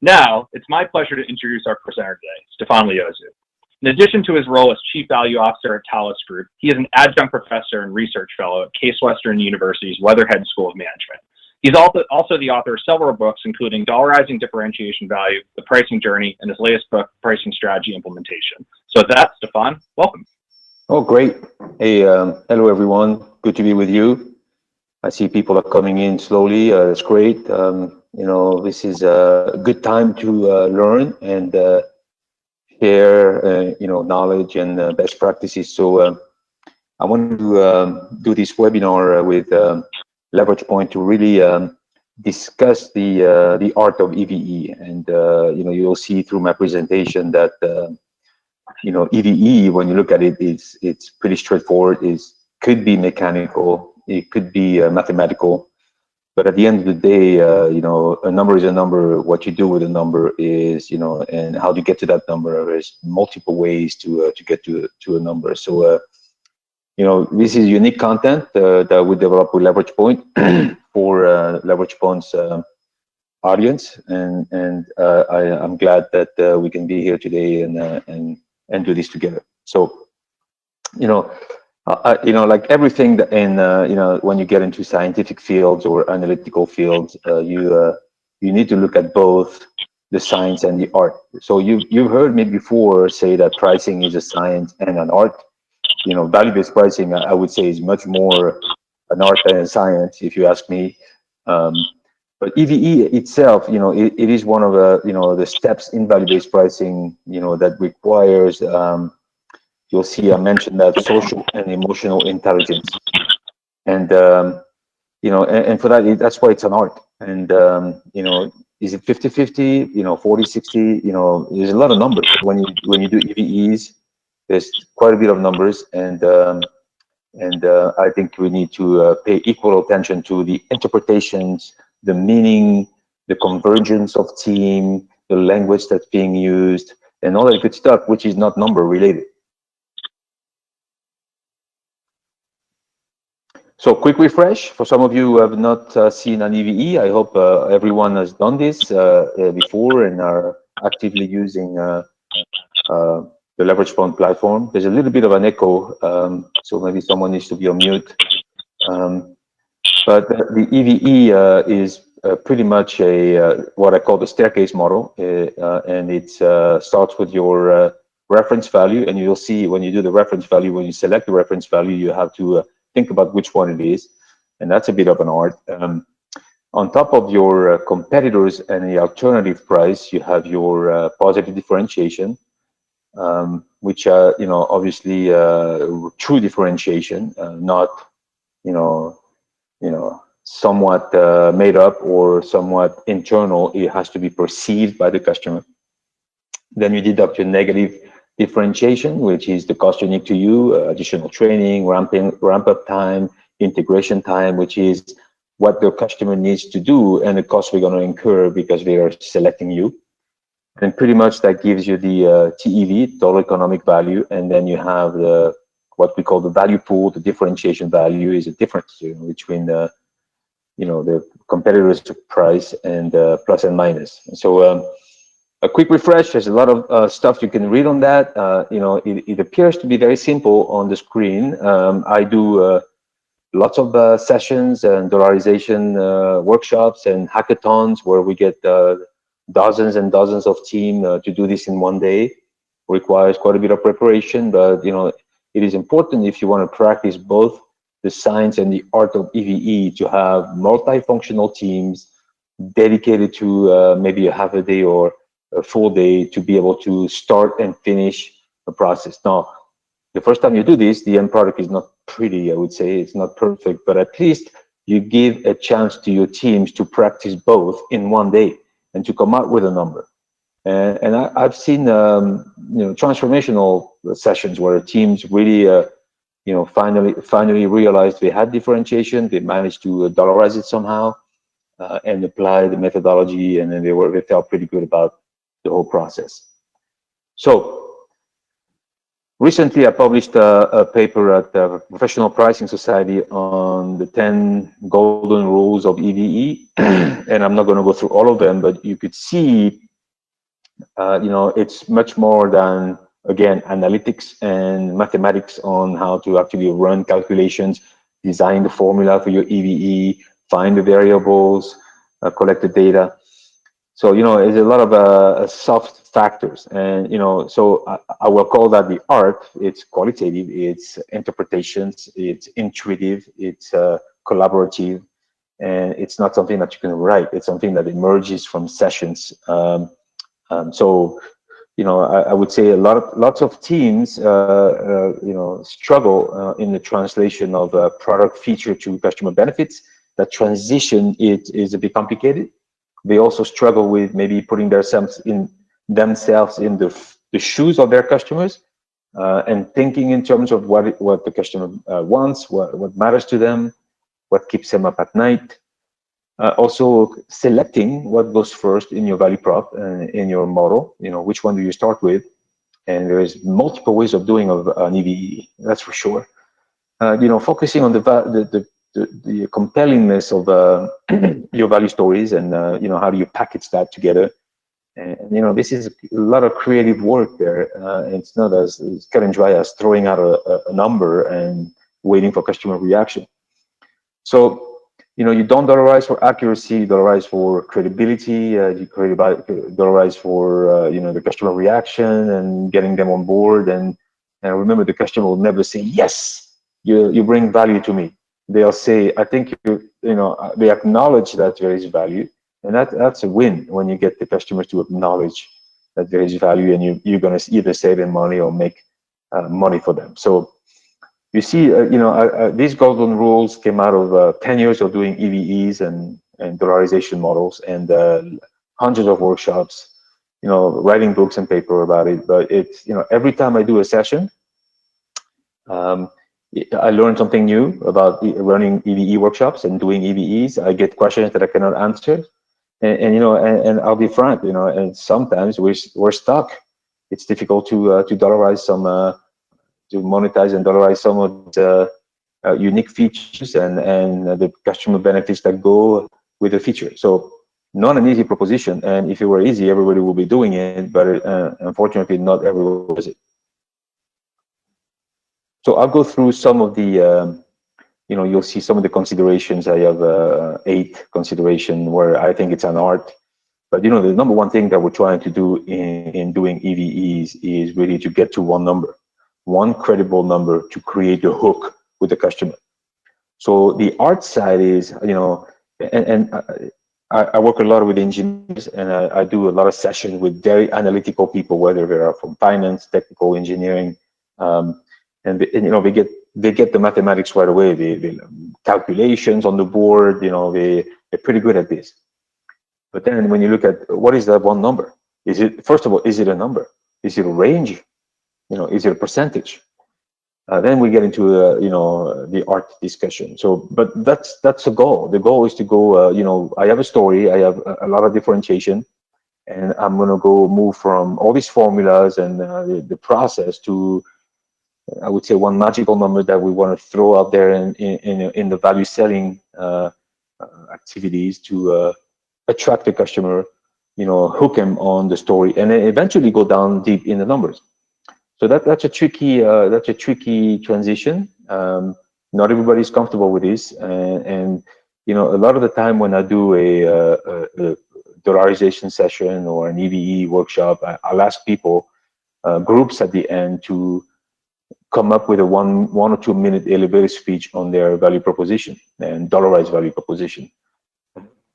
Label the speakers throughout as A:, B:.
A: Now, it's my pleasure to introduce our presenter today, Stephan Liozu. In addition to his role as Chief Value Officer at Talos Group, he is an adjunct professor and research fellow at Case Western University's Weatherhead School of Management. He's also the author of several books, including Dollarizing Differentiation Value, The Pricing Journey, and his latest book, Pricing Strategy Implementation. So with that, Stephan, welcome.
B: Oh, great. Hey, hello, everyone. Good to be with you. I see people are coming in slowly. It's great. This is a good time to learn and share, knowledge and best practices. So I wanted to do this webinar with Leverage Point to really discuss the art of EVE. And you'll see through my presentation that EVE, when you look at it, it's pretty straightforward. It could be mechanical. It could be mathematical, but at the end of the day, a number is a number. What you do with a number is, and how to get to that number. There's multiple ways to get to a number. So, this is unique content that we develop with Leverage Point for Leverage Point's audience, and I'm glad that we can be here today and do this together. So, like everything that when you get into scientific fields or analytical fields, you need to look at both the science and the art. So you've heard me before say that pricing is a science and an art. Value-based pricing, I would say, is much more an art than a science, if you ask me. But EVE itself, it is one of the steps in value-based pricing, that requires. You'll see I mentioned that social and emotional intelligence, and and for that, that's why it's an art. And is it 50-50? 40-60? There's a lot of numbers when you do EVEs. There's quite a bit of numbers, and I think we need to pay equal attention to the interpretations, the meaning, the convergence of team, the language that's being used, and all that good stuff, which is not number related. So quick refresh for some of you who have not seen an EVE. I hope everyone has done this before and are actively using the Leverage Point platform. There's a little bit of an echo, so maybe someone needs to be on mute. But the EVE is pretty much what I call the staircase model, and it starts with your reference value, and you'll see when you do the reference value, when you select the reference value, you have to think about which one it is, and that's a bit of an art. On top of your competitors and the alternative price, you have your positive differentiation, which obviously true differentiation, not somewhat made up or somewhat internal. It has to be perceived by the customer. Then you deduct your negative differentiation, which is the cost unique to you, additional training, ramp up time, integration time, which is what the customer needs to do and the cost we're going to incur because they are selecting you. And pretty much that gives you the TEV, total economic value, and then you have what we call the value pool. The differentiation value is a difference between the competitor's price and plus and minus. And so a quick refresh, there's a lot of stuff you can read on that. It appears to be very simple on the screen. I do lots of sessions and dollarization workshops and hackathons where we get dozens and dozens of team to do this in one day. Requires quite a bit of preparation, but it is important if you want to practice both the science and the art of EVE to have multifunctional teams dedicated to maybe a half a day or a full day to be able to start and finish the process. Now, the first time you do this, the end product is not pretty, I would say. It's not perfect, but at least you give a chance to your teams to practice both in one day and to come out with a number. And I've seen transformational sessions where teams really finally realized they had differentiation. They managed to dollarize it somehow and apply the methodology, and then they felt pretty good about the whole process. So recently I published a paper at the Professional Pricing Society on the 10 golden rules of EVE, and I'm not going to go through all of them, but you could see It's much more than, again, analytics and mathematics on how to actually run calculations, design the formula for your EVE, find the variables, collect the data. So, it's a lot of soft factors. And, so I will call that the art. It's qualitative, it's interpretations, it's intuitive, it's collaborative, and it's not something that you can write. It's something that emerges from sessions. So, I would say lots of teams, struggle in the translation of a product feature to customer benefits. That transition, it is a bit complicated. They also struggle with maybe putting themselves in the shoes of their customers, and thinking in terms of what the customer wants, what matters to them, what keeps them up at night. Also selecting what goes first in your value prop, in your model, which one do you start with? And there is multiple ways of doing an EVE, that's for sure. Focusing on the compellingness of your value stories, and how do you package that together? And this is a lot of creative work there. It's not as cut and dry as throwing out a number and waiting for customer reaction. So, you don't dollarize for accuracy, you dollarize for credibility, you dollarize for, the customer reaction and getting them on board. And remember, the customer will never say, yes, you bring value to me. They'll say, I think they acknowledge that there is value. And that's a win when you get the customers to acknowledge that there is value, and you're going to either save them money or make money for them. So, you see, these golden rules came out of 10 years of doing EVEs and dollarization models, and hundreds of workshops, writing books and paper about it. But it's, every time I do a session, I learn something new about running EVE workshops and doing EVEs. I get questions that I cannot answer. And I'll be frank, and sometimes we're stuck. It's difficult to dollarize to monetize and dollarize some of the unique features and the customer benefits that go with the feature. So, not an easy proposition. And if it were easy, everybody will be doing it. But unfortunately, not everyone does it. So I'll go through some of the, you'll see some of the considerations. I have 8 considerations where I think it's an art. But, the number one thing that we're trying to do in doing EVEs is really to get to one number. One credible number to create the hook with the customer. So the art side is, I work a lot with engineers, and I do a lot of sessions with very analytical people, whether they are from finance, technical, engineering, and they get the mathematics right away. The calculations on the board, they're pretty good at this. But then when you look at what is that one number, first of all, is it a number? Is it a range? Is it a percentage? Then we get into the art discussion. So, but that's the goal. The goal is to go. I have a story. I have a lot of differentiation, and I'm gonna go move from all these formulas and the process to, I would say, one magical number that we want to throw out there in the value selling activities to attract the customer, hook him on the story, and then eventually go down deep in the numbers. So that's a tricky transition. Not everybody's comfortable with this, and a lot of the time when I do a dollarization session or an EVE workshop, I'll ask people, groups at the end, to come up with a one or 2 minute elevator speech on their value proposition and dollarized value proposition.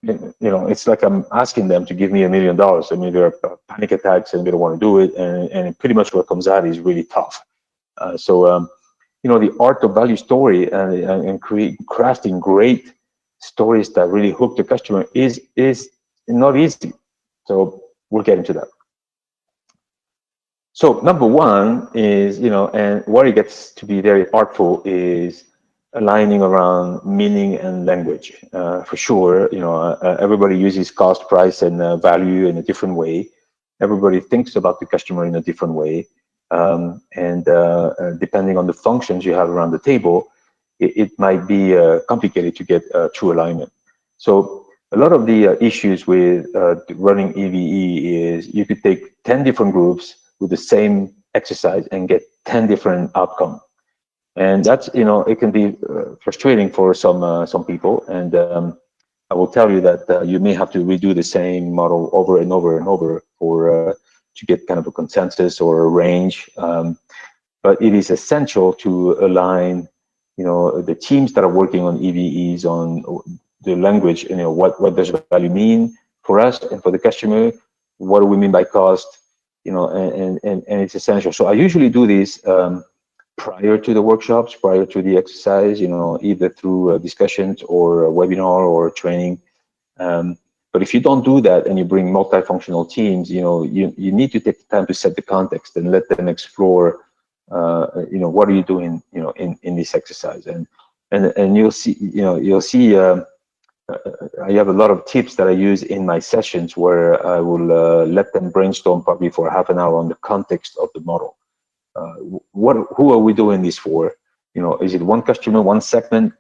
B: It's like I'm asking them to give me $1 million. I mean, there are panic attacks and they don't want to do it, and pretty much what comes out is really tough. So the art of value story and crafting great stories that really hook the customer is not easy. So we'll get into that. So number one is, and where it gets to be very artful is aligning around meaning and language. For sure, everybody uses cost, price, and value in a different way. Everybody thinks about the customer in a different way. And depending on the functions you have around the table, it might be complicated to get true alignment. So a lot of the issues with running EVE is you could take 10 different groups with the same exercise and get 10 different outcomes. And that's, it can be frustrating for some people. And I will tell you that you may have to redo the same model over and over and over for to get kind of a consensus or a range. But it is essential to align, the teams that are working on EVEs on the language. What does value mean for us and for the customer? What do we mean by cost? And it's essential. So I usually do this prior to the workshops, prior to the exercise, either through discussions or a webinar or training. But if you don't do that and you bring multifunctional teams, you need to take the time to set the context and let them explore, what are you doing, in this exercise, and you'll see. I have a lot of tips that I use in my sessions where I will let them brainstorm probably for half an hour on the context of the model. Who are we doing this for? Is it one customer, one segment?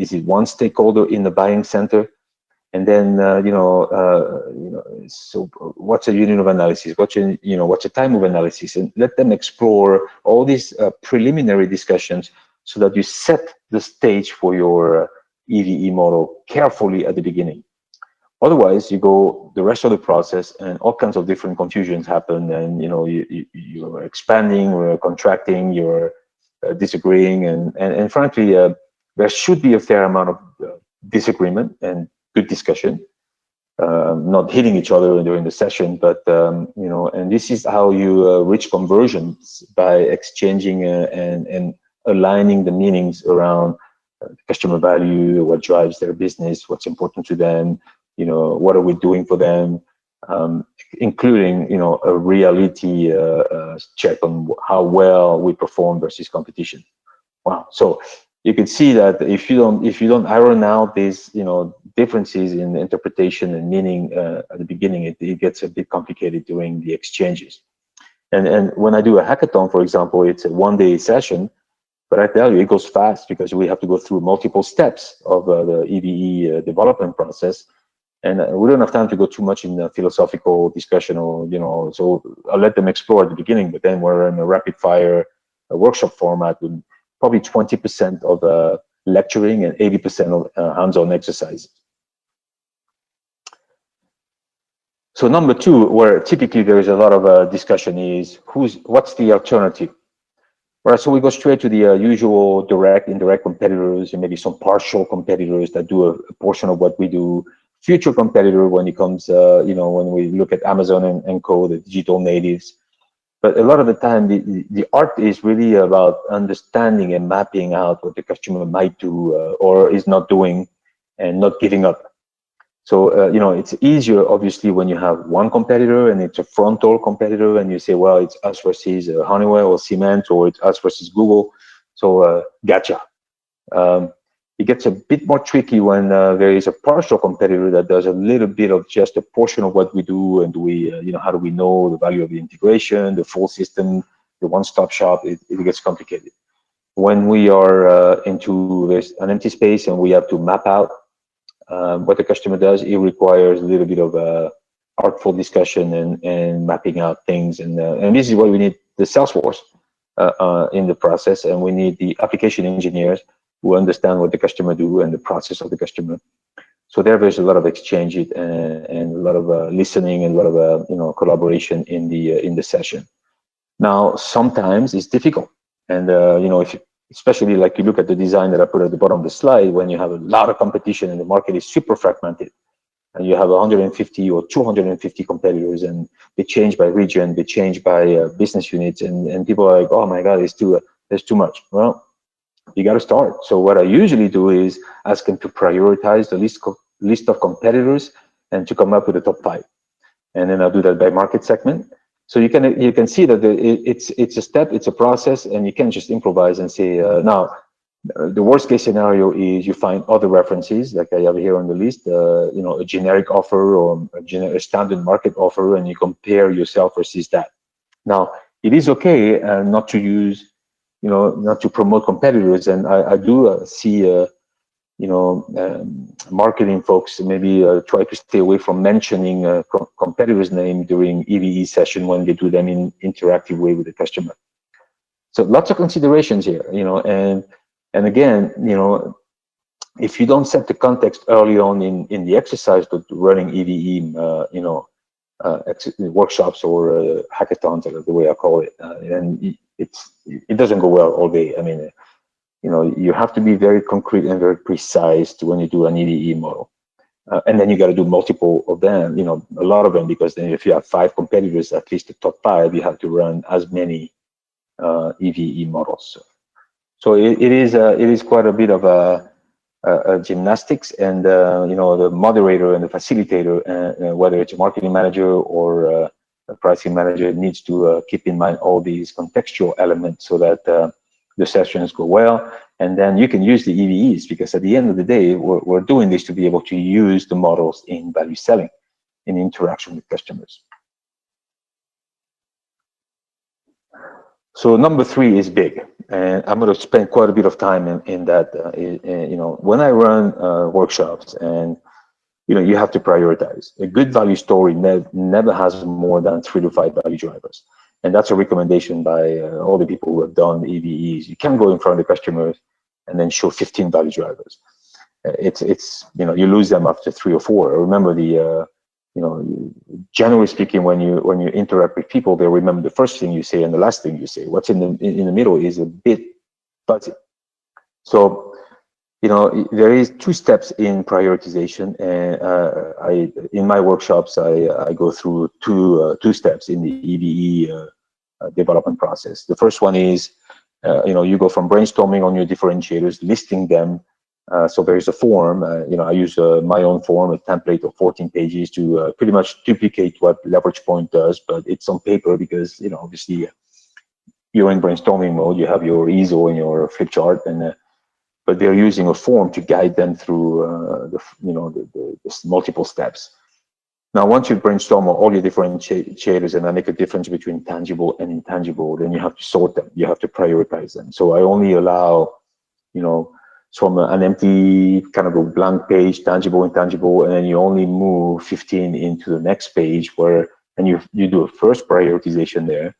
B: Is it one stakeholder in the buying center? And then, so what's a unit of analysis? What's a time of analysis? And let them explore all these preliminary discussions so that you set the stage for your EVE model carefully at the beginning. Otherwise, you go the rest of the process and all kinds of different confusions happen, and you're expanding, or contracting, you're disagreeing, and frankly, there should be a fair amount of disagreement and good discussion, not hitting each other during the session, but and this is how you reach conversions, by exchanging and aligning the meanings around customer value, what drives their business, what's important to them, what are we doing for them, including a reality check on how well we perform versus competition. Wow. So you can see that if you don't iron out these differences in interpretation and meaning at the beginning, it gets a bit complicated during the exchanges. And when I do a hackathon, for example, it's a one-day session, but I tell you, it goes fast because we have to go through multiple steps of the EVE development process. And we don't have time to go too much in philosophical discussion, or so I'll let them explore at the beginning. But then we're in a rapid fire workshop format with probably 20% of lecturing and 80% of hands-on exercises. So number two, where typically there is a lot of discussion, is what's the alternative? Right, so we go straight to the usual direct, indirect competitors, and maybe some partial competitors that do a portion of what we do. Future competitor when it comes, when we look at Amazon and Co, the digital natives. But a lot of the time, the art is really about understanding and mapping out what the customer might do or is not doing, and not giving up. So, it's easier, obviously, when you have one competitor and it's a frontal competitor, and you say, well, it's us versus Honeywell or Siemens, or it's us versus Google. So, gotcha. It gets a bit more tricky when there is a partial competitor that does a little bit of just a portion of what we do, and how do we know the value of the integration, the full system, the one-stop shop? It gets complicated. When we are into an empty space and we have to map out what the customer does, it requires a little bit of artful discussion and mapping out things, and this is why we need the sales force in the process, and we need the application engineers who understand what the customer do and the process of the customer. So there's a lot of exchange and a lot of listening and a lot of collaboration in the session. Now sometimes it's difficult, and especially like you look at the design that I put at the bottom of the slide, when you have a lot of competition and the market is super fragmented, and you have 150 or 250 competitors, and they change by region, they change by business units, and people are like, oh my God, there's too much. Well, you got to start. So what I usually do is ask them to prioritize the list of competitors and to come up with the top 5, and then I'll do that by market segment. So you can see that it's a step, it's a process, and you can't just improvise and say, now, the worst case scenario is you find other references, like I have here on the list, a generic offer or a standard market offer, and you compare yourself versus that. Now, it is okay not to use, not to promote competitors, and I do see marketing folks maybe try to stay away from mentioning a competitor's name during EVE session when they do them in interactive way with the customer. So lots of considerations here, and again, if you don't set the context early on in the exercise of running EVE, workshops or hackathons, or the way I call it, and it doesn't go well all day. I mean, you have to be very concrete and very precise when you do an EVE model. And then you got to do multiple of them, a lot of them, because then if you have 5 competitors, at least the top 5, you have to run as many EVE models. So it is quite a bit of a gymnastics, and the moderator and the facilitator, whether it's a marketing manager or a pricing manager, needs to keep in mind all these contextual elements so that the sessions go well. And then you can use the EVEs, because at the end of the day, we're doing this to be able to use the models in value selling, in interaction with customers. So number 3 is big, and I'm going to spend quite a bit of time in that. When I run workshops, and you have to prioritize. A good value story never has more than 3 to 5 value drivers, and that's a recommendation by all the people who have done EVEs. You can't go in front of the customers and then show 15 value drivers. You lose them after 3 or 4. Remember generally speaking, when you interact with people, they remember the first thing you say and the last thing you say. What's in the middle is a bit fuzzy. So, there is 2 steps in prioritization, and in my workshops I go through two steps in the EVE development process. The first one is you go from brainstorming on your differentiators, listing them. So there is a form. I use my own form, a template of 14 pages to pretty much duplicate what Leverage Point does, but it's on paper because obviously you're in brainstorming mode. You have your easel and your flip chart, but they're using a form to guide them through the multiple steps. Now, once you brainstorm all your differentiators and I make a difference between tangible and intangible, then you have to sort them. You have to prioritize them. So I only allow, from an empty kind of a blank page, tangible, intangible, and then you only move 15 into the next page and you do a first prioritization there.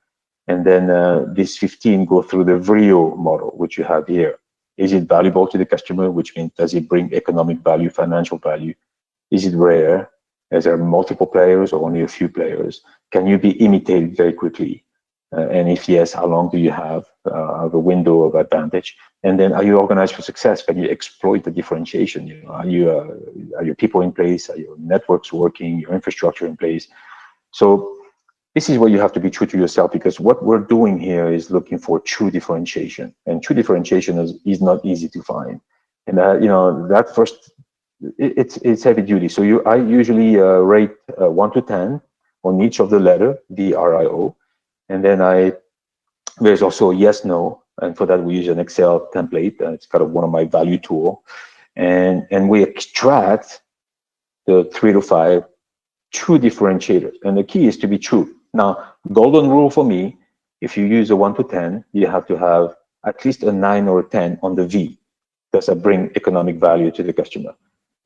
B: And then these 15 go through the VRIO model, which you have here. Is it valuable to the customer, which means does it bring economic value, financial value? Is it rare? Is there multiple players or only a few players? Can you be imitated very quickly? And if yes, how long do you have the window of advantage? And then, are you organized for success? Can you exploit the differentiation? Are your people in place? Are your networks working? Your infrastructure in place? So this is where you have to be true to yourself, because what we're doing here is looking for true differentiation, and true differentiation is not easy to find. And that first, it's heavy duty. So I usually rate 1 to 10 on each of the letter VRIO. And then there's also a yes, no. And for that, we use an Excel template. It's kind of one of my value tool. And we extract the 3 to 5 true differentiators. And the key is to be true. Now, golden rule for me, if you use a 1 to 10, you have to have at least a 9 or a 10 on the V. Does that bring economic value to the customer?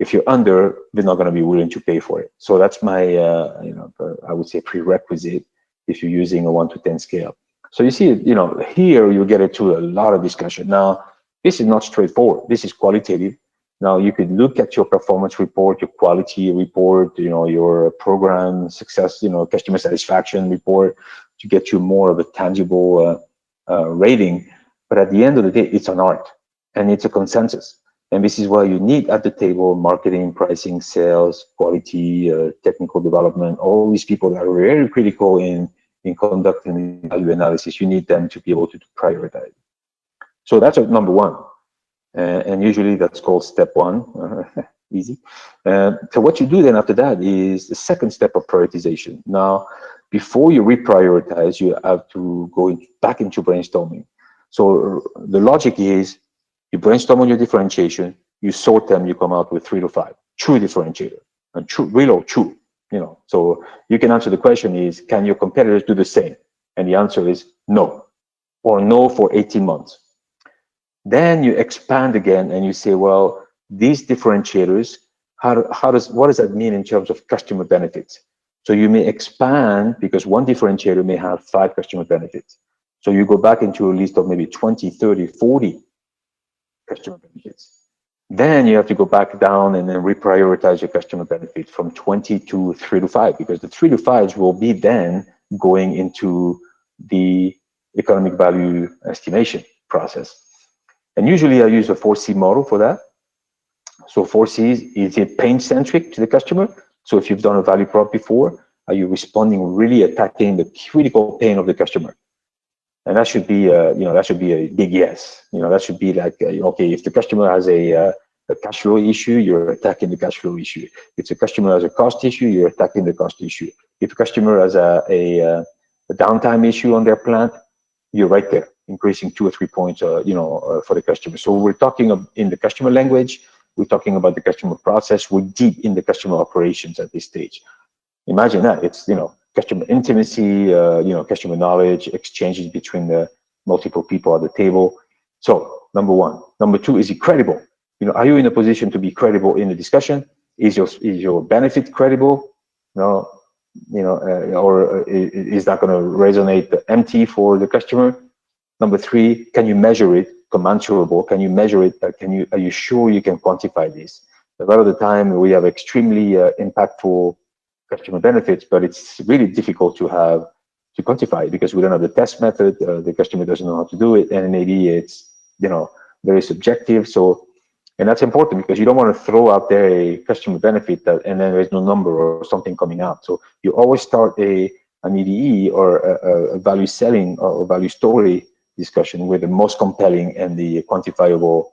B: If you're under, they're not going to be willing to pay for it. So that's my, I would say, prerequisite if you're using a 1 to 10 scale. So you see, here you get into a lot of discussion. Now, this is not straightforward. This is qualitative. Now, you could look at your performance report, your quality report, your program success, customer satisfaction report to get you more of a tangible rating. But at the end of the day, it's an art and it's a consensus. And this is why you need at the table marketing, pricing, sales, quality, technical development, all these people that are very critical in conducting value analysis. You need them to be able to prioritize. So that's number 1. And usually that's called step 1, easy. So what you do then after that is the second step of prioritization. Now, before you reprioritize, you have to go back into brainstorming. So the logic is you brainstorm on your differentiation, you sort them, you come out with 3 to 5 true differentiator, and true, real or true. So you can answer the question is, can your competitors do the same? And the answer is no, or no for 18 months. Then you expand again and you say, well, these differentiators, what does that mean in terms of customer benefits? So you may expand because one differentiator may have 5 customer benefits. So you go back into a list of maybe 20, 30, 40 customer benefits. Then you have to go back down and then reprioritize your customer benefits from 20 to 3 to 5, because the 3 to 5s will be then going into the economic value estimation process. And usually I use a 4C model for that. So 4Cs, is it pain-centric to the customer? So if you've done a value prop before, are you responding, really attacking the critical pain of the customer? And that should be, that should be a big yes. That should be like, okay, if the customer has a cash flow issue, you're attacking the cash flow issue. If the customer has a cost issue, you're attacking the cost issue. If the customer has a downtime issue on their plant, you're right there, increasing 2 or 3 points, for the customer. So we're talking in the customer language. We're talking about the customer process. We're deep in the customer operations at this stage. Imagine that. It's, customer intimacy, customer knowledge, exchanges between the multiple people at the table. So number 1. Number 2, is it credible? Are you in a position to be credible in the discussion? Is your benefit credible? Or is that going to resonate empty for the customer? Number 3, can you measure it? Commensurable? Can you measure it? Are you sure you can quantify this? A lot of the time we have extremely impactful customer benefits, but it's really difficult to quantify it because we don't have the test method. The customer doesn't know how to do it, and maybe it's very subjective. So, and that's important because you don't want to throw out there a customer benefit and then there's no number or something coming out. So you always start an EDE or a value selling or value story discussion with the most compelling and the quantifiable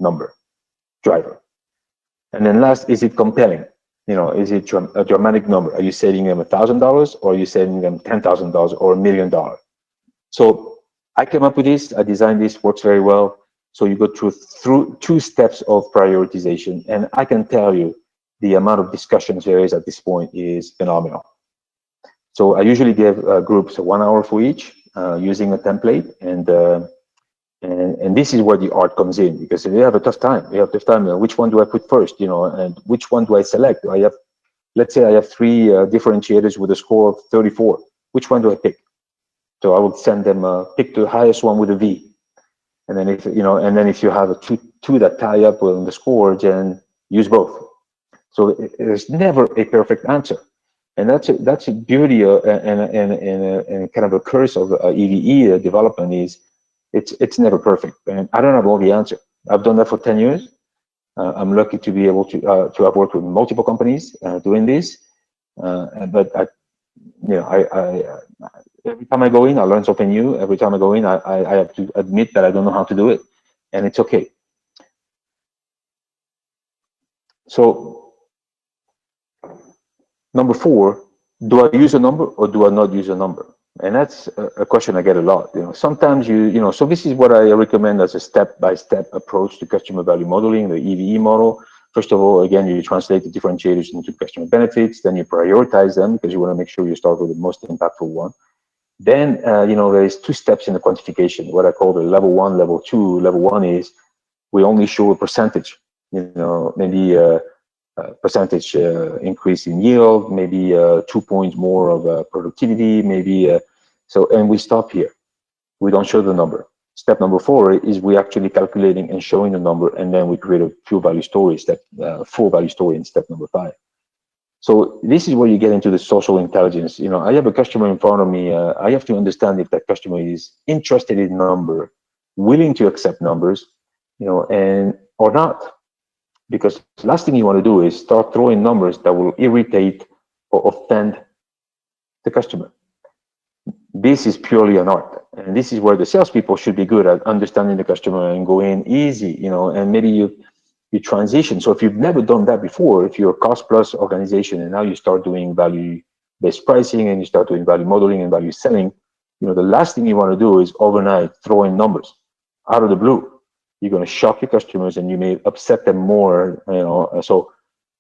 B: number driver. And then last, is it compelling? Is it a dramatic number? Are you saving them $1,000 or are you saving them $10,000 or $1 million? So I came up with this. I designed this. Works very well. So you go through 2 steps of prioritization, and I can tell you the amount of discussions there is at this point is phenomenal. So I usually give groups 1 hour for each, using a template, and this is where the art comes in, because they have a tough time. They have a tough time. Which one do I put first? And which one do I select? Let's say I have 3 differentiators with a score of 34. Which one do I pick? So I would send them pick the highest one with a V. And then if you have two that tie up on the score, then use both. So there's never a perfect answer. And that's a beauty and kind of a curse of EVE development is it's never perfect. And I don't have all the answer. I've done that for 10 years. I'm lucky to be able to have worked with multiple companies doing this. But every time I go in, I learn something new. Every time I go in, I have to admit that I don't know how to do it, and it's okay. So number 4, do I use a number or do I not use a number? And that's a question I get a lot. Sometimes so this is what I recommend as a step-by-step approach to customer value modeling, the EVE model. First of all, again, you translate the differentiators into customer benefits, then you prioritize them because you want to make sure you start with the most impactful one. Then, there's 2 steps in the quantification, what I call the level 1, level 2. Level 1 is we only show a percentage, maybe a percentage increase in yield, maybe 2 points more of productivity, maybe, and we stop here. We don't show the number. Step number 4 is we actually calculating and showing the number, and then we create a full value story, full value story in step number 5. So this is where you get into the social intelligence. I have a customer in front of me. I have to understand if that customer is interested in number, willing to accept numbers, and or not. Because the last thing you want to do is start throwing numbers that will irritate or offend the customer. This is purely an art, and this is where the salespeople should be good at understanding the customer and go in easy, and maybe you transition. So if you've never done that before, if you're a cost plus organization and now you start doing value-based pricing and you start doing value modeling and value selling, the last thing you want to do is overnight throw in numbers out of the blue. You're going to shock your customers and you may upset them more, so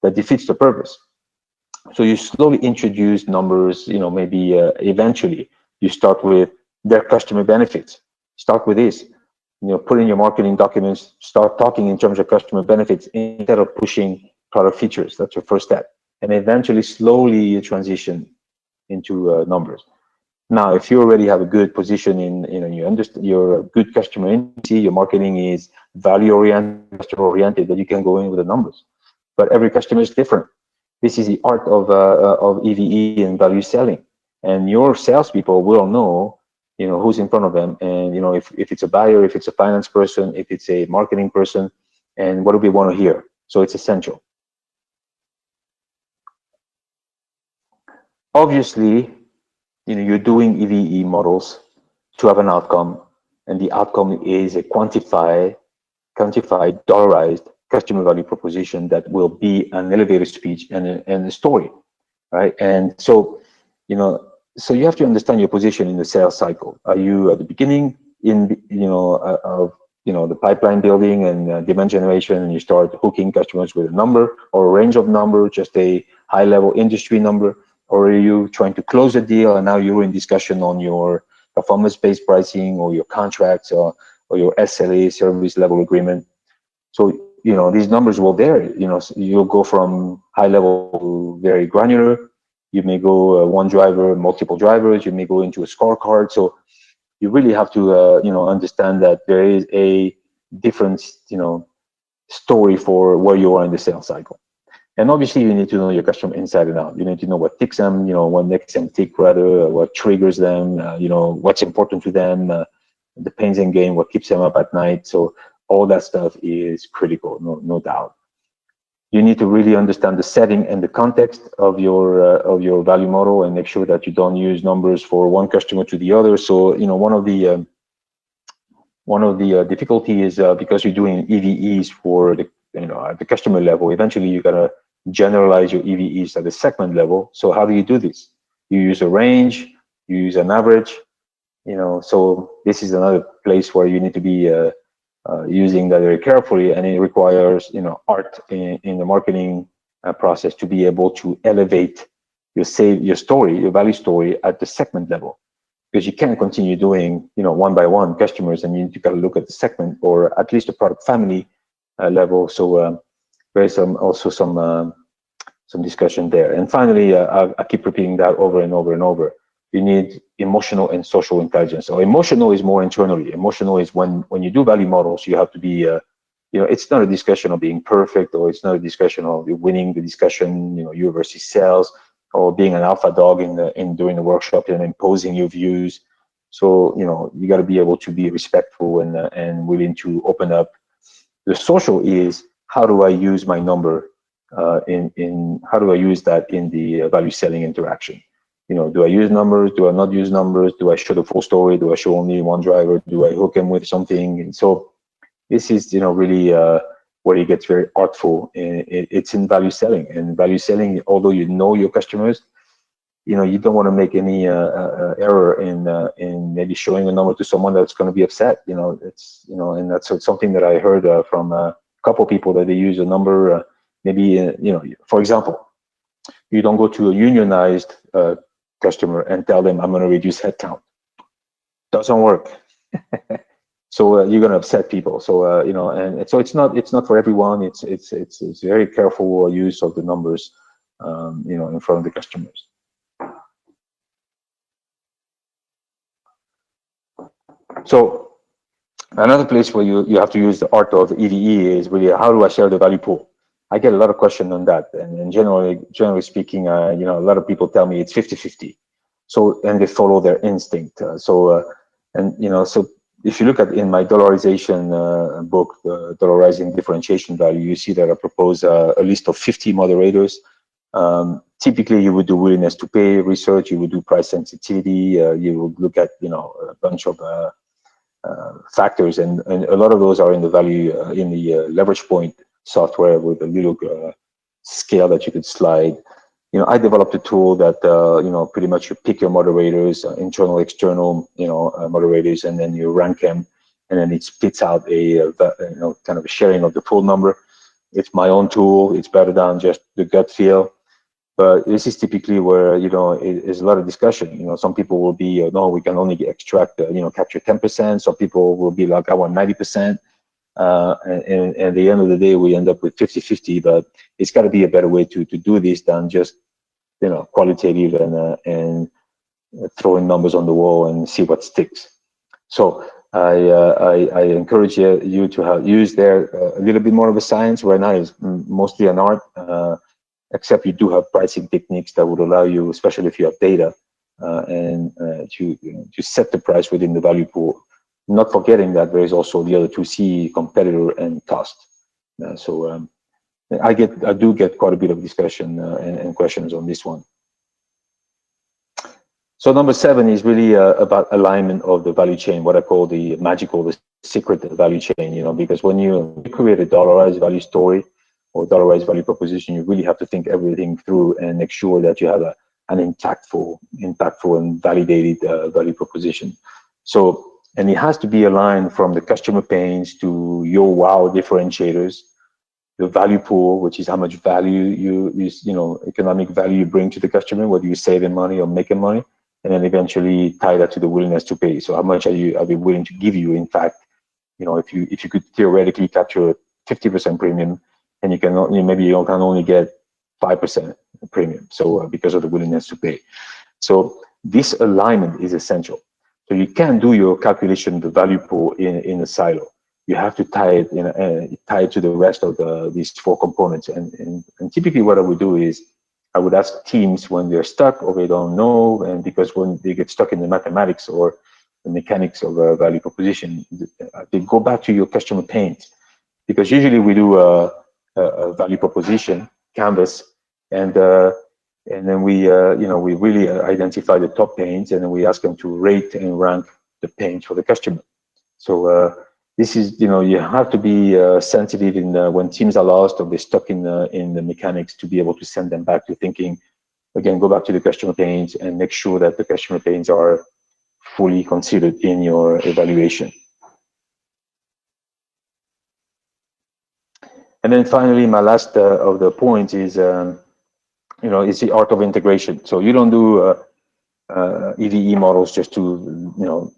B: that defeats the purpose. So you slowly introduce numbers, maybe eventually you start with their customer benefits. Start with this. put in your marketing documents, start talking in terms of customer benefits instead of pushing product features. That's your first step. And eventually, slowly you transition into numbers. Now, if you already have a good position you understand, you're a good customer intimacy, your marketing is value oriented, customer oriented, then you can go in with the numbers. But every customer is different. This is the art of EVE and value selling. And your salespeople will know, who's in front of them, and if it's a buyer, if it's a finance person, if it's a marketing person, and what do we want to hear. So it's essential. Obviously, you're doing EVE models to have an outcome, and the outcome is a quantified, dollarized customer value proposition that will be an elevator speech and a story, right? And so, so you have to understand your position in the sales cycle. Are you at the beginning of the pipeline building and demand generation, and you start hooking customers with a number or a range of numbers, just a high level industry number? Or are you trying to close a deal and now you're in discussion on your performance-based pricing or your contracts or your SLA, service level agreement? So, these numbers will vary. You'll go from high level to very granular. You may go one driver, multiple drivers. You may go into a scorecard. So you really have to, understand that there is a different, story for where you are in the sales cycle. And obviously, you need to know your customer inside and out. You need to know what ticks them, what makes them tick, rather, what triggers them, what's important to them, the pains and gain, what keeps them up at night. So all that stuff is critical, no doubt. You need to really understand the setting and the context of your value model, and make sure that you don't use numbers for one customer to the other. So one of the difficulty is because you're doing EVEs for the at the customer level. Eventually, you gotta generalize your EVEs at the segment level. So how do you do this? You use a range, you use an average, so this is another place where you need to be using that very carefully, and it requires, art in the marketing process to be able to elevate your story, your value story at the segment level, because you can't continue doing, one by one customers, and you need to kind of look at the segment or at least the product family level. So there's also some discussion there. And finally, I keep repeating that over and over and over. You need emotional and social intelligence. So emotional is more internally. Emotional is when you do value models, you have to be, it's not a discussion of being perfect, or it's not a discussion of winning the discussion, you versus sales, or being an alpha dog during the workshop and imposing your views. So, you got to be able to be respectful and willing to open up. The social is, how do I use my number how do I use that in the value selling interaction? Do I use numbers? Do I not use numbers? Do I show the full story? Do I show only one driver? Do I hook him with something? And so this is, really where it gets very artful. It's in value selling. And value selling, although you know your customers, you don't want to make any error in maybe showing a number to someone that's going to be upset. And that's something that I heard from a couple of people, that they use a number, for example, you don't go to a unionized customer and tell them, I'm going to reduce headcount. Doesn't work. So you're going to upset people. So and so it's not for everyone. It's very careful use of the numbers, in front of the customers. So another place where you have to use the art of EVE is really, how do I share the value pool? I get a lot of questions on that, and generally speaking, a lot of people tell me it's 50-50. So, and they follow their instinct. So if you look at in my dollarization book, Dollarizing Differentiation Value, you see that I propose a list of 50 moderators. Typically, you would do willingness to pay research, you would do price sensitivity, you would look at a bunch of factors, and a lot of those are in the value in the leverage point software with a little scale that you could slide. I developed a tool that pretty much you pick your moderators, internal, external, moderators, and then you rank them, and then it spits out a kind of a sharing of the pool number. It's my own tool. It's better than just the gut feel. But this is typically where, there's a lot of discussion. Some people will be, no, we can only extract, capture 10%. Some people will be like, I want 90%. And at the end of the day, we end up with 50-50. But it's got to be a better way to do this than just, qualitative and throwing numbers on the wall and see what sticks. So I encourage you to use there a little bit more of a science. Right now is mostly an art, except you do have pricing techniques that would allow you, especially if you have data, to set the price within the value pool. Not forgetting that there is also the other 2C, competitor and cost. So I do get quite a bit of discussion and questions on this one. So number 7 is really about alignment of the value chain, what I call the secret value chain, because when you create a dollarized value story or dollarized value proposition, you really have to think everything through and make sure that you have an impactful and validated value proposition. So, and it has to be aligned from the customer pains to your wow differentiators, the value pool, which is how much value economic value you bring to the customer, whether you save them money or make them money. And then eventually tie that to the willingness to pay. So how much are they willing to give you? In fact, if you could theoretically capture 50% premium, and you can maybe you can only get 5% premium. So because of the willingness to pay. So this alignment is essential. So you can't do your calculation, the value pool in a silo. You have to tie it to the rest of these 4 components. And typically what I would do is I would ask teams when they're stuck or they don't know, and because when they get stuck in the mathematics or the mechanics of a value proposition, they go back to your customer pains. Because usually we do a value proposition canvas, and then we really identify the top pains, and then we ask them to rate and rank the pains for the customer. So this is, you have to be sensitive in when teams are lost or they're stuck in the mechanics, to be able to send them back to thinking, again, go back to the customer pains and make sure that the customer pains are fully considered in your evaluation. And then finally, my last of the points is, is the art of integration. So you don't do EVE models just to,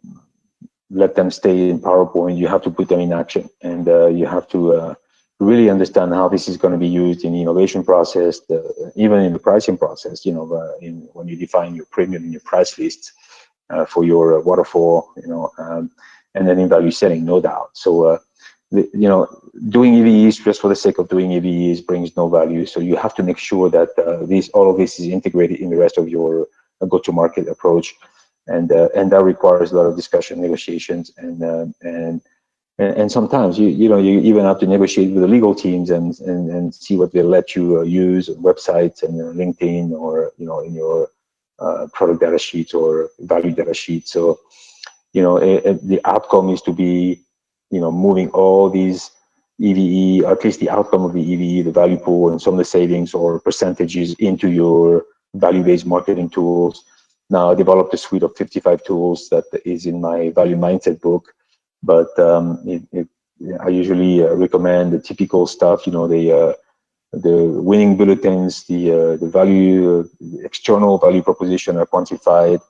B: let them stay in PowerPoint. You have to put them in action, and you have to really understand how this is going to be used in the innovation process, even in the pricing process. When you define your premium in your price lists for your waterfall, and then in value setting, no doubt. So doing EVEs just for the sake of doing EVEs brings no value. So you have to make sure that all of this is integrated in the rest of your go-to-market approach. And that requires a lot of discussion, negotiations, and sometimes you even have to negotiate with the legal teams and see what they let you use websites and LinkedIn or in your product data sheets or value data sheets. So the outcome is to be moving all these EVE, or at least the outcome of the EVE, the value pool, and some of the savings or percentages into your value-based marketing tools. Now, I developed a suite of 55 tools that is in my value mindset book, but I usually recommend the typical stuff, the winning bulletins, the value, external value proposition are quantified,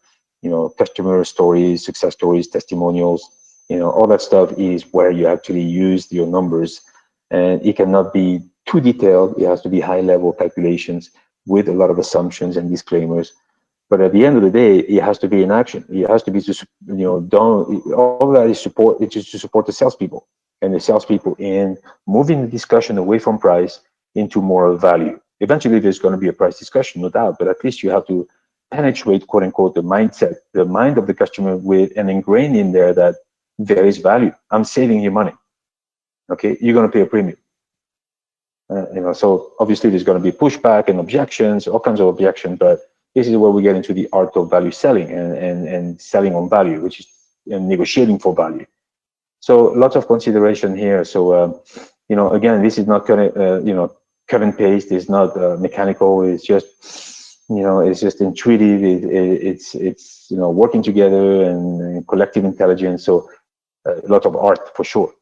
B: customer stories, success stories, testimonials, all that stuff is where you actually use your numbers, and it cannot be too detailed. It has to be high level calculations with a lot of assumptions and disclaimers. But at the end of the day, it has to be in action. It has to be all of that is support. It's just to support the salespeople and the salespeople in moving the discussion away from price into more value. Eventually, there's going to be a price discussion, no doubt. But at least you have to penetrate, quote unquote, the mindset, the mind of the customer, with and ingrain in there that there is value. I'm saving you money. Okay, you're going to pay a premium. So obviously there's going to be pushback and objections, all kinds of objections, but this is where we get into the art of value selling and selling on value, which is negotiating for value. So lots of consideration here. So, again, this is not kind of, cut and paste. It's not mechanical. It's just, it's just intuitive. It's working together and collective intelligence. So a lot of art for sure.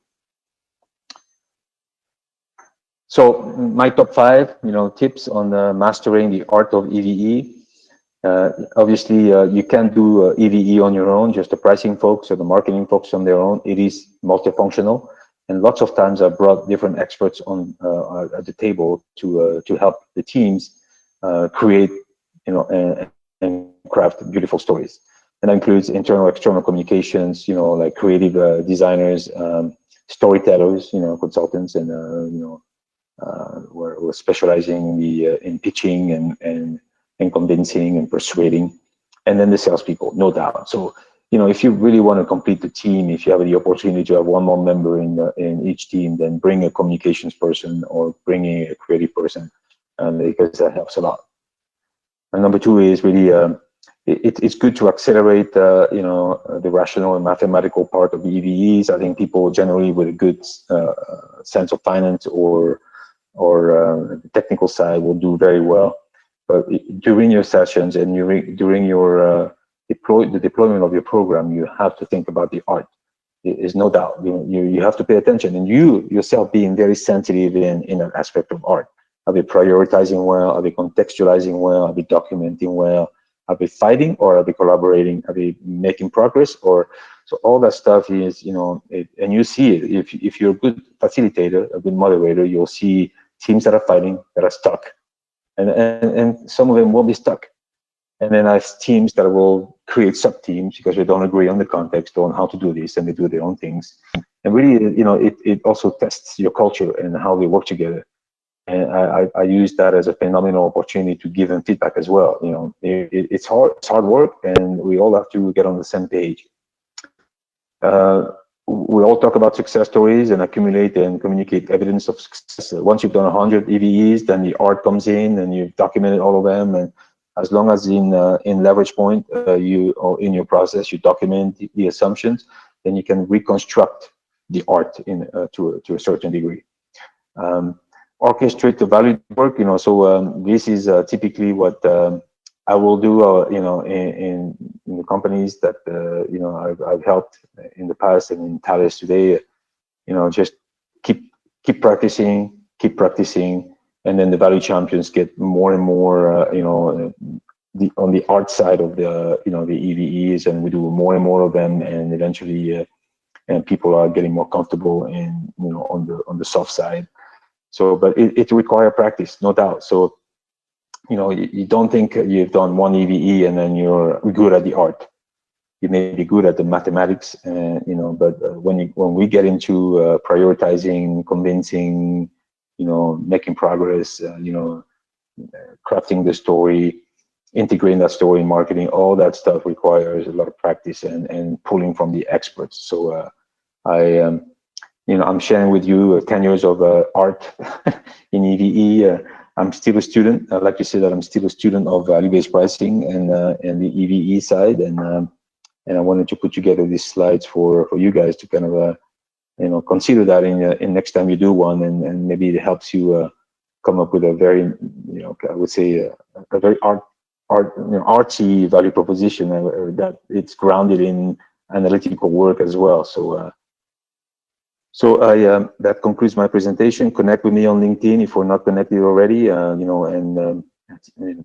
B: So my top 5, tips on mastering the art of EVE. Obviously, you can't do EVE on your own, just the pricing folks or the marketing folks on their own. It is multifunctional, and lots of times I've brought different experts on at the table to help the teams create, and craft beautiful stories. And that includes internal, external communications, like creative designers, storytellers, consultants, and we're specializing in pitching and convincing and persuading, and then the salespeople, no doubt. So, if you really want to complete the team, if you have the opportunity to have one more member in each team, then bring a communications person or bring a creative person, because that helps a lot. And number 2 is really it's good to accelerate, the rational and mathematical part of the EVEs. I think people generally with a good sense of finance or the technical side will do very well. But during your sessions and during your the deployment of your program, you have to think about the art. There's no doubt. You have to pay attention, and you yourself being very sensitive in an aspect of art. Are they prioritizing well? Are they contextualizing well? Are they documenting well? Are they fighting or are they collaborating? Are they making progress? So all that stuff is, and you see it. If you're a good facilitator, a good moderator, you'll see teams that are fighting, that are stuck, and some of them will be stuck. And then I have teams that will create sub-teams because they don't agree on the context on how to do this, and they do their own things. And really, it also tests your culture and how they work together. And I use that as a phenomenal opportunity to give them feedback as well. It's hard work, and we all have to get on the same page. We all talk about success stories and accumulate and communicate evidence of success. Once you've done 100 EVEs, then the art comes in, and you've documented all of them. And as long as in leverage point, or in your process, you document the assumptions, then you can reconstruct the art to a certain degree. Orchestrate the value work, so this is typically what I will do, in the companies that, I've helped in the past and in Thales today, just keep practicing, and then the value champions get more and more, on the art side of the, the EVEs, and we do more and more of them, and eventually, and people are getting more comfortable in, on the soft side. So, but it requires practice, no doubt. So, you don't think you've done one EVE and then you're good at the art. You may be good at the mathematics, but when we get into prioritizing, convincing, making progress, crafting the story, integrating that story in marketing, all that stuff requires a lot of practice and pulling from the experts. So I'm sharing with you 10 years of art in EVE. I'm still a student. I'd like to say that I'm still a student of value-based pricing and the EVE side. And I wanted to put together these slides for you guys to kind of, consider that in next time you do one, and maybe it helps you come up with a very, I would say a very artsy value proposition that it's grounded in analytical work as well. So that concludes my presentation. Connect with me on LinkedIn if we're not connected already. And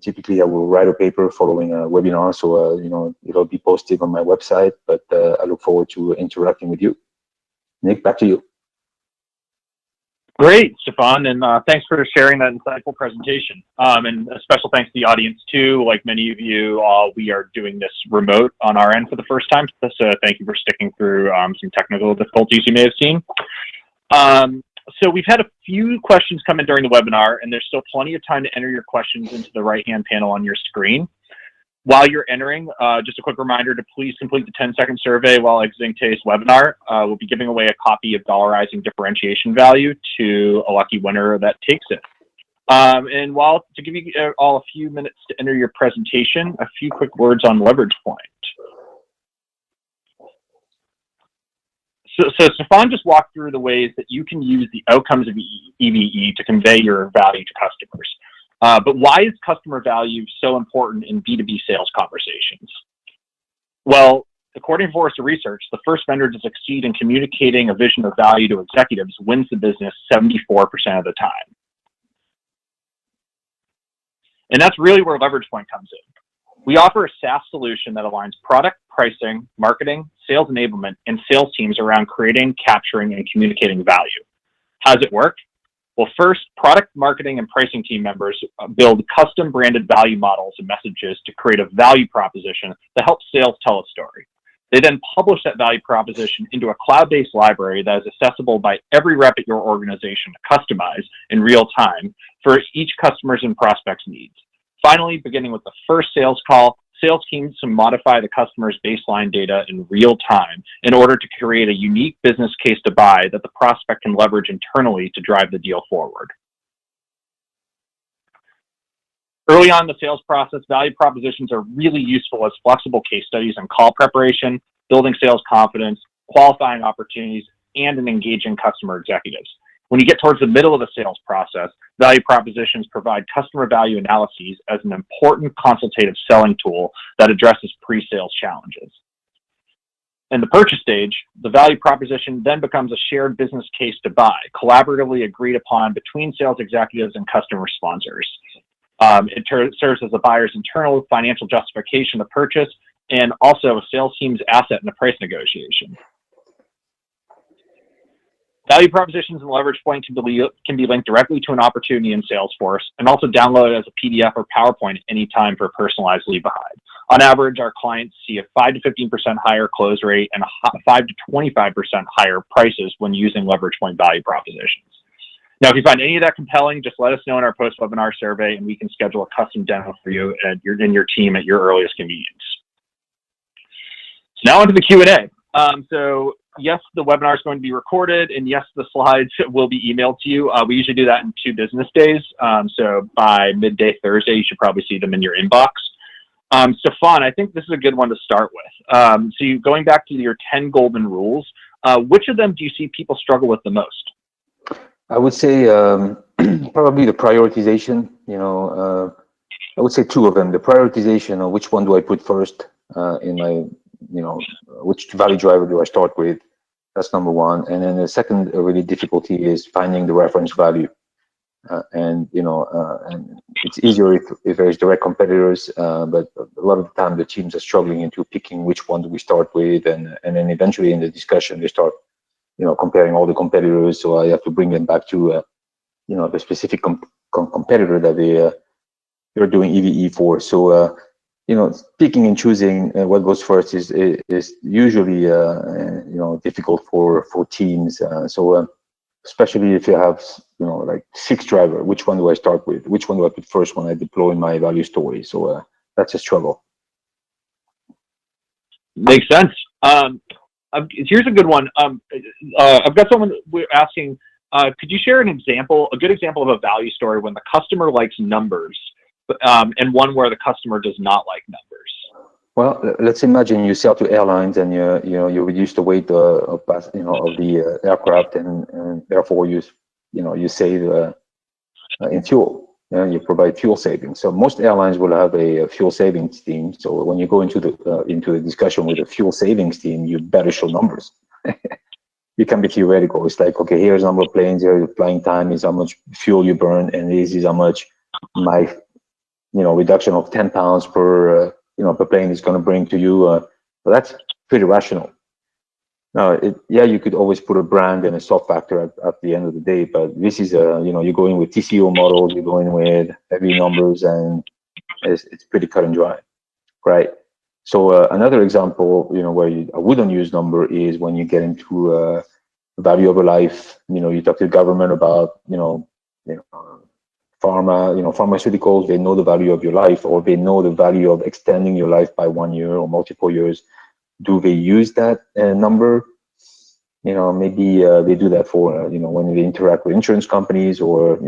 B: typically I will write a paper following a webinar, so it'll be posted on my website. But I look forward to interacting with you. Nick, back to you.
A: Great, Stephan, and thanks for sharing that insightful presentation. And a special thanks to the audience too. Like many of you, we are doing this remote on our end for the first time. So thank you for sticking through some technical difficulties you may have seen. So we've had a few questions come in during the webinar, and there's still plenty of time to enter your questions into the right-hand panel on your screen. While you're entering, just a quick reminder to please complete the 10-second survey while exiting today's webinar. We'll be giving away a copy of Dollarizing Differentiation Value to a lucky winner that takes it. And to give you all a few minutes to enter your presentation, a few quick words on leverage point. So Stephan just walked through the ways that you can use the outcomes of EVE to convey your value to customers. But why is customer value so important in B2B sales conversations? Well, according to Forrester Research, the first vendor to succeed in communicating a vision of value to executives wins the business 74% of the time. And that's really where LeveragePoint comes in. We offer a SaaS solution that aligns product, pricing, marketing, sales enablement, and sales teams around creating, capturing, and communicating value. How does it work? Well, first, product, marketing, and pricing team members build custom branded value models and messages to create a value proposition that helps sales tell a story. They then publish that value proposition into a cloud-based library that is accessible by every rep at your organization to customize in real time for each customer's and prospect's needs. Finally, beginning with the first sales call, sales teams to modify the customer's baseline data in real time in order to create a unique business case to buy that the prospect can leverage internally to drive the deal forward. Early on in the sales process, value propositions are really useful as flexible case studies and call preparation, building sales confidence, qualifying opportunities, and in engaging customer executives. When you get towards the middle of the sales process, value propositions provide customer value analyses as an important consultative selling tool that addresses pre-sales challenges. In the purchase stage, the value proposition then becomes a shared business case to buy, collaboratively agreed upon between sales executives and customer sponsors. It serves as the buyer's internal financial justification of purchase and also a sales team's asset in the price negotiation. Value propositions in LeveragePoint can be linked directly to an opportunity in Salesforce and also downloaded as a PDF or PowerPoint at any time for a personalized leave behind. On average, our clients see a 5 to 15% higher close rate and 5 to 25% higher prices when using LeveragePoint value propositions. Now, if you find any of that compelling, just let us know in our post-webinar survey and we can schedule a custom demo for you and your team at your earliest convenience. So now onto the Q&A. So yes, the webinar is going to be recorded, and yes, the slides will be emailed to you. We usually do that in 2 business days. So by midday Thursday, you should probably see them in your inbox. Stephan, I think this is a good one to start with. So going back to your 10 golden rules, which of them do you see people struggle with the most?
B: I would say probably the prioritization. I would say 2 of them. The prioritization of which one do I put first in my, which value driver do I start with? That's number 1. And then the second really difficulty is finding the reference value. And it's easier if there's direct competitors, but a lot of the time the teams are struggling into picking which one do we start with, and then eventually in the discussion they start comparing all the competitors. So I have to bring them back to the specific competitor that they're doing EVE for. So picking and choosing what goes first is usually difficult for teams. So especially if you have like 6 driver, which one do I start with? Which one do I put first when I deploy my value story? So that's a struggle.
A: Makes sense. Here's a good one. I've got someone asking, could you share a good example of a value story when the customer likes numbers, and one where the customer does not like numbers?
B: Well, let's imagine you sell to airlines and you reduce the weight of the aircraft, and therefore you save in fuel. You provide fuel savings. So most airlines will have a fuel savings team. So when you go into the discussion with a fuel savings team, you better show numbers. You can be theoretical. It's like, okay, here's the number of planes, here's the flying time, is how much fuel you burn, and this is how much my reduction of 10 pounds per plane is going to bring to you. So that's pretty rational. Now, you could always put a brand and a soft factor at the end of the day, but this is you're going with TCO models, you're going with heavy numbers, and it's pretty cut and dry, right? So another example, where I wouldn't use number is when you get into value over life. You talk to the government about pharmaceuticals. They know the value of your life, or they know the value of extending your life by 1 year or multiple years. Do they use that number? Maybe they do that for when they interact with insurance companies, or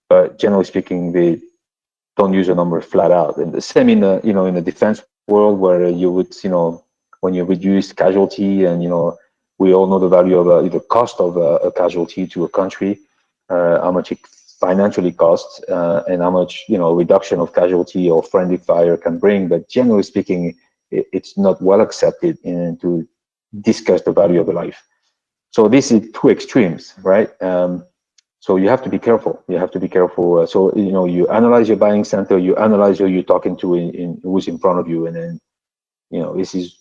B: but generally speaking, they don't use a number flat out. And the same in the defense world, where you would when you reduce casualty, and we all know the value of the cost of a casualty to a country, how much it financially costs, and how much reduction of casualty or friendly fire can bring. But generally speaking, it's not well accepted and to discuss the value of the life. So this is two extremes, right? So you have to be careful. You have to be careful. So you analyze your buying center, you analyze who you're talking to, in who's in front of you, and then this is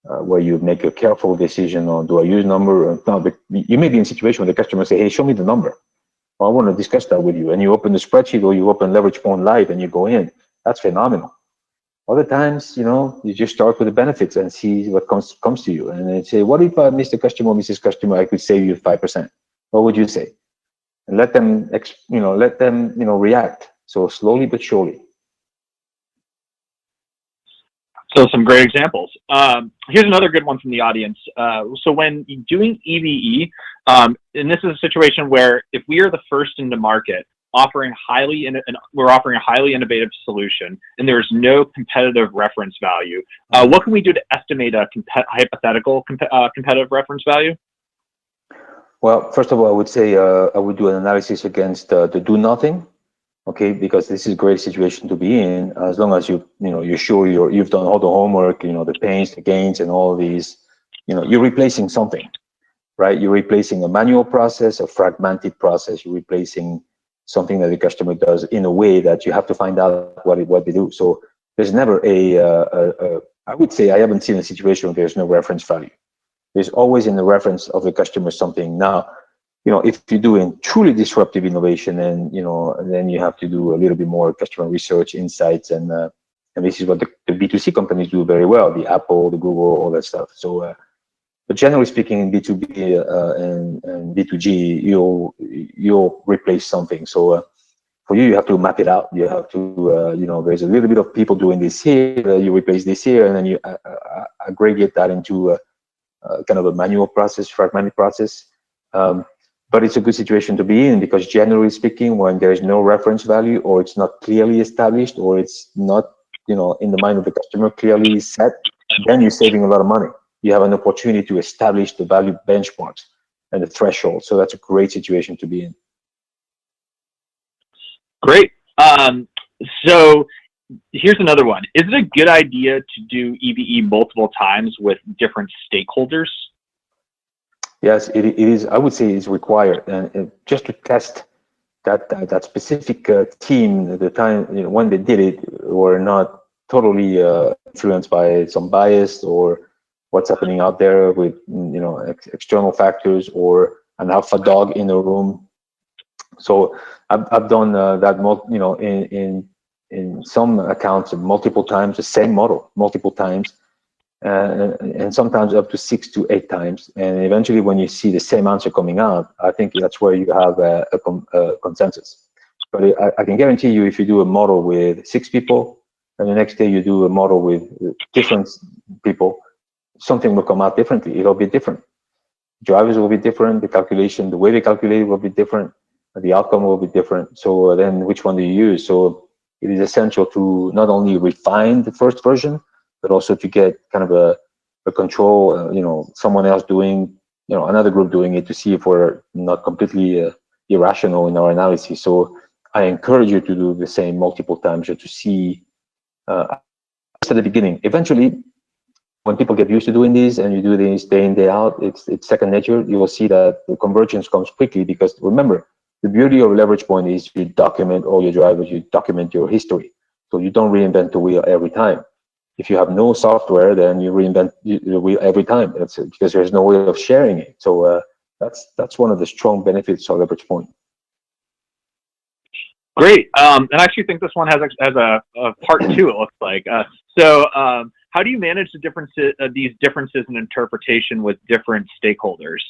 B: where you make a careful decision on, do I use number or not? But you may be in a situation where the customer say, hey, show me the number. Well, I want to discuss that with you. And you open the spreadsheet or you open Leverage Point Live and you go in. That's phenomenal. Other times, you just start with the benefits and see what comes to you. And then say, what if Mr. Customer or Mrs. Customer, I could save you 5%? What would you say? And let them, react. So slowly but surely.
A: So some great examples. Here's another good one from the audience. So when doing EVE, and this is a situation where if we are the first into market, we're offering a highly innovative solution, and there's no competitive reference value, what can we do to estimate a hypothetical competitive reference value?
B: Well, first of all, I would say I would do an analysis against the do nothing. Okay, because this is a great situation to be in, as long as you're sure you've done all the homework, the pains, the gains, and all these, you're replacing something, right? You're replacing a manual process, a fragmented process. You're replacing something that the customer does in a way that you have to find out what they do. So there's never I would say I haven't seen a situation where there's no reference value. There's always in the reference of the customer something. Now, if you're doing truly disruptive innovation, and then you have to do a little bit more customer research, insights, and this is what the B2C companies do very well: the Apple, the Google, all that stuff. So, but generally speaking, in B2B and B2G, you'll replace something. So for you have to map it out. You have to, there's a little bit of people doing this here. You replace this here, and then you aggregate that into kind of a manual process, fragmented process. But it's a good situation to be in, because generally speaking, when there is no reference value, or it's not clearly established, or it's not, in the mind of the customer clearly set, then you're saving a lot of money. You have an opportunity to establish the value benchmarks and the threshold. So that's a great situation to be in.
A: Great. So here's another one. Is it a good idea to do EVE multiple times with different stakeholders?
B: Yes, it is. I would say it's required, and just to test that specific team at the time, when they did it, were not totally influenced by some bias or what's happening out there with external factors, or an alpha dog in the room. So I've done that in some accounts multiple times, the same model multiple times. And sometimes up to 6 to 8 times, and eventually when you see the same answer coming out, I think that's where you have a consensus. But I can guarantee you, if you do a model with 6 people and the next day you do a model with different people, something will come out differently. It'll be different. Drivers will be different. The way they calculate it will be different. The outcome will be different. So then which one do you use? So it is essential to not only refine the first version, but also to get kind of a control, someone else doing, another group doing it, to see if we're not completely irrational in our analysis. So I encourage you to do the same multiple times, to see at the beginning. Eventually, when people get used to doing this and you do this day in, day out, it's second nature. You will see that the convergence comes quickly, because remember, the beauty of Leverage Point is you document all your drivers, you document your history. So you don't reinvent the wheel every time. If you have no software, then you reinvent the wheel every time. That's because there's no way of sharing it. So that's one of the strong benefits of Leverage Point.
A: Great. And I actually think this one has a part 2, it looks like. So how do you manage these differences in interpretation with different stakeholders?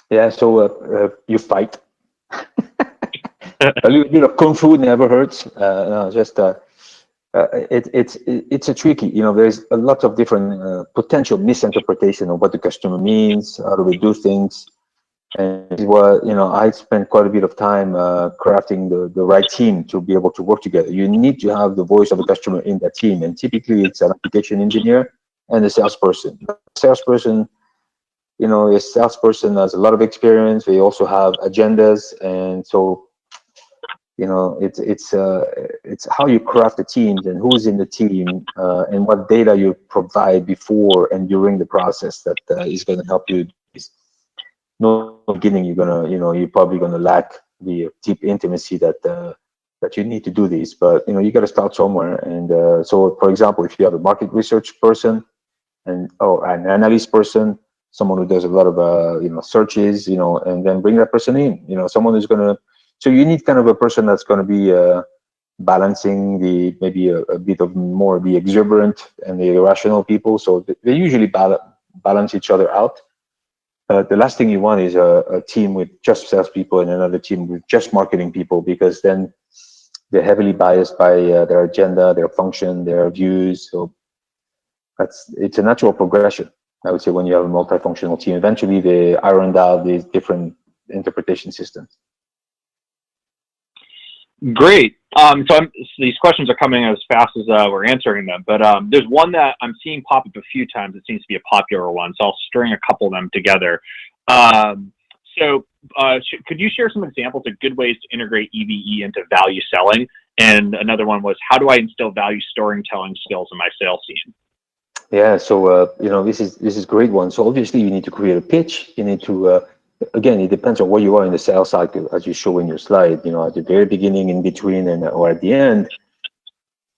B: Yeah, so you fight. A little bit of kung fu never hurts. It's a tricky, there's a lot of different potential misinterpretation of what the customer means, how do we do things. And I spent quite a bit of time crafting the right team to be able to work together. You need to have the voice of the customer in that team, and typically it's an application engineer and a salesperson. A salesperson has a lot of experience. They also have agendas, and so it's how you craft the teams and who's in the team, and what data you provide before and during the process that is going to help you. No beginning, you're probably going to lack the deep intimacy that you need to do these, but you got to start somewhere. And so, for example, if you have a market research person and an analyst person, someone who does a lot of searches, and then bring that person in, someone who's going to. So you need kind of a person that's going to be balancing maybe a bit of more the exuberant and the irrational people. So they usually balance each other out. The last thing you want is a team with just salespeople and another team with just marketing people, because then they're heavily biased by their agenda, their function, their views. So it's a natural progression, I would say, when you have a multifunctional team. Eventually, they ironed out these different interpretation systems.
A: Great. So these questions are coming as fast as we're answering them, but there's one that I'm seeing pop up a few times. It seems to be a popular one, so I'll string a couple of them together. Could you share some examples of good ways to integrate EVE into value selling? And another one was, how do I instill value storytelling skills in my sales team?
B: Yeah, so this is a great one. So obviously you need to create a pitch. You need to again, it depends on where you are in the sales cycle, as you show in your slide. At the very beginning, in between, or at the end.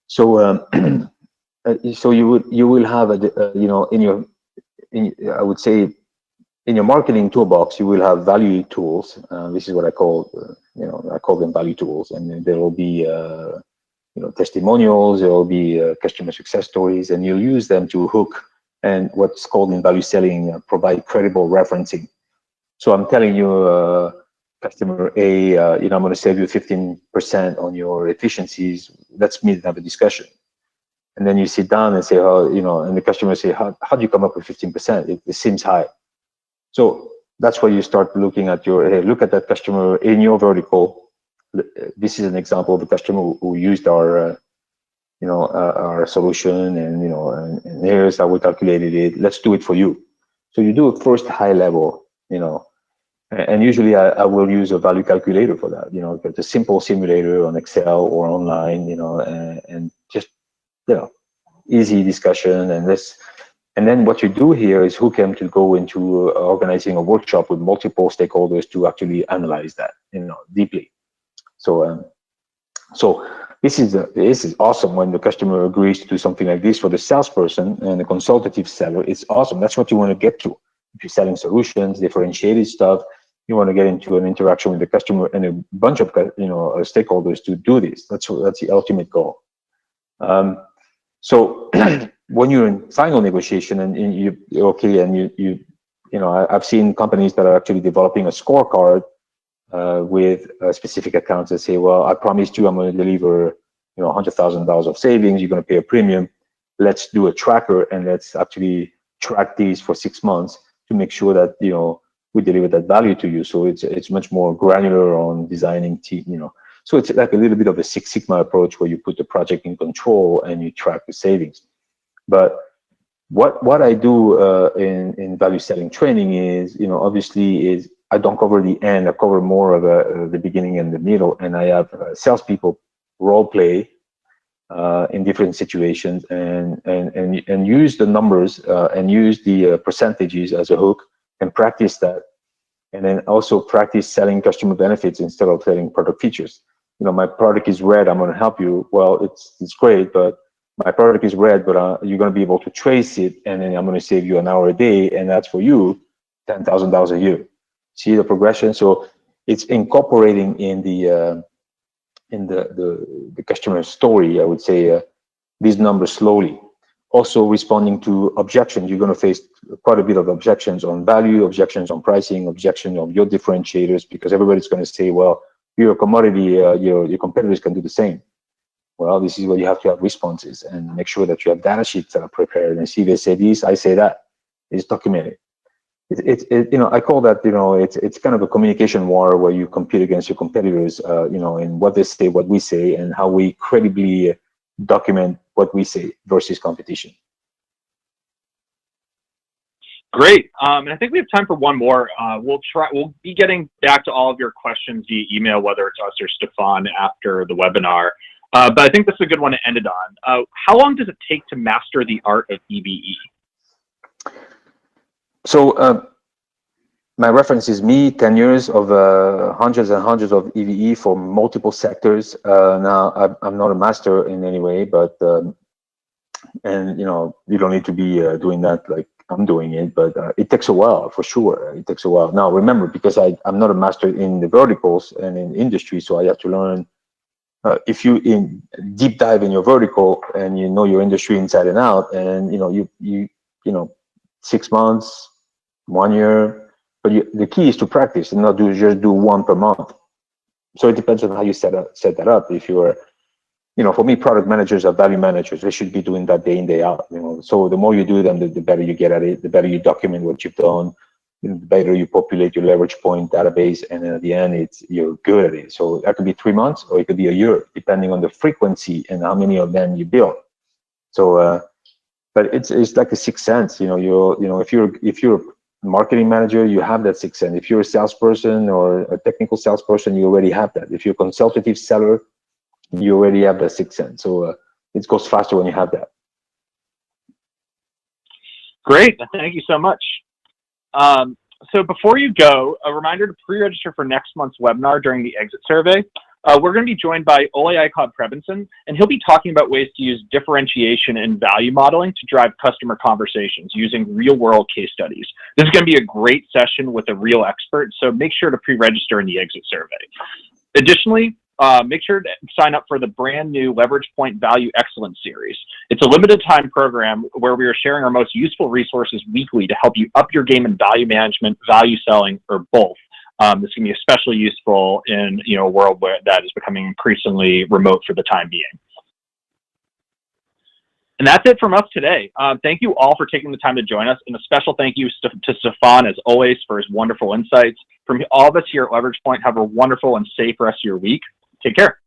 B: So so you will have I would say, in your marketing toolbox, you will have value tools. This is what I call them value tools, and there will be testimonials, there will be customer success stories, and you'll use them to hook, and what's called in value selling, provide credible referencing. So I'm telling you, customer A, I'm going to save you 15% on your efficiencies. Let's meet and have a discussion. And then you sit down and say, and the customer say, how do you come up with 15%? It seems high. So that's where you start looking at look at that customer in your vertical. This is an example of a customer who used our solution, and here's how we calculated it. Let's do it for you. So you do a first high level, and usually I will use a value calculator for that. It's a simple simulator on Excel or online, and just easy discussion. And then what you do here is hook them to go into organizing a workshop with multiple stakeholders to actually analyze that, deeply. So this is awesome when the customer agrees to do something like this. For the salesperson and the consultative seller, it's awesome. That's what you want to get to. If you're selling solutions, differentiated stuff, you want to get into an interaction with the customer and a bunch of stakeholders to do this. That's the ultimate goal. So when you're in final negotiation and I've seen companies that are actually developing a scorecard with specific accounts that say, well, I promised you I'm going to deliver $100,000 of savings. You're going to pay a premium. Let's do a tracker and let's actually track these for 6 months to make sure that we deliver that value to you. So it's much more granular on designing So it's like a little bit of a Six Sigma approach where you put the project in control and you track the savings. But what I do in value selling training is, obviously I don't cover the end. I cover more of the beginning and the middle, and I have salespeople role play in different situations and use the numbers and use the percentages as a hook and practice that, and then also practice selling customer benefits instead of selling product features. My product is red, I'm going to help you. Well, it's great, but my product is red, but you're going to be able to trace it, and then I'm going to save you an hour a day, and that's for you $10,000 a year. See the progression? So it's incorporating in the customer story, I would say, these numbers slowly. Also responding to objections. You're going to face quite a bit of objections on value, objections on pricing, objections on your differentiators, because everybody's going to say, well, you're a commodity, your competitors can do the same. Well, this is where you have to have responses and make sure that you have data sheets that are prepared, and see they say this, I say that. It's documented. I call that, it's kind of a communication war where you compete against your competitors, in what they say, what we say, and how we credibly document what we say versus competition.
A: Great. And I think we have time for one more. We'll be getting back to all of your questions via email, whether it's us or Stephan after the webinar. But I think this is a good one to end it on. How long does it take to master the art of EVE?
B: So my reference is me, 10 years of hundreds and hundreds of EVE for multiple sectors. Now, I'm not a master in any way, but, and you don't need to be doing that like I'm doing it, but it takes a while, for sure. It takes a while. Now, remember, because I'm not a master in the verticals and in industry, so I have to learn. If you deep dive in your vertical and you know your industry inside and out, and you 6 months, 1 year, but the key is to practice and not just do one per month. So it depends on how you set that up. If you're, for me, product managers are value managers. They should be doing that day in, day out. So the more you do them, the better you get at it. The better you document what you've done. The better you populate your leverage point database, and then at the end, you're good at it. So that could be 3 months, or it could be a year, depending on the frequency and how many of them you build. So, but it's like a sixth sense. If you're a marketing manager, you have that sixth sense. If you're a salesperson or a technical salesperson, you already have that. If you're a consultative seller, you already have that sixth sense. So it goes faster when you have that.
A: Great. Thank you so much. So before you go, a reminder to pre-register for next month's webinar during the exit survey. We're going to be joined by Ole Eikod Prebensen, and he'll be talking about ways to use differentiation and value modeling to drive customer conversations using real-world case studies. This is going to be a great session with a real expert, so make sure to pre-register in the exit survey. Additionally, make sure to sign up for the brand new Leverage Point Value Excellence Series. It's a limited time program where we are sharing our most useful resources weekly to help you up your game in value management, value selling, or both. This can be especially useful in a world that is becoming increasingly remote for the time being. And that's it from us today. Thank you all for taking the time to join us, and a special thank you to Stephan, as always, for his wonderful insights. From all of us here at Leverage Point, have a wonderful and safe rest of your week. Take care.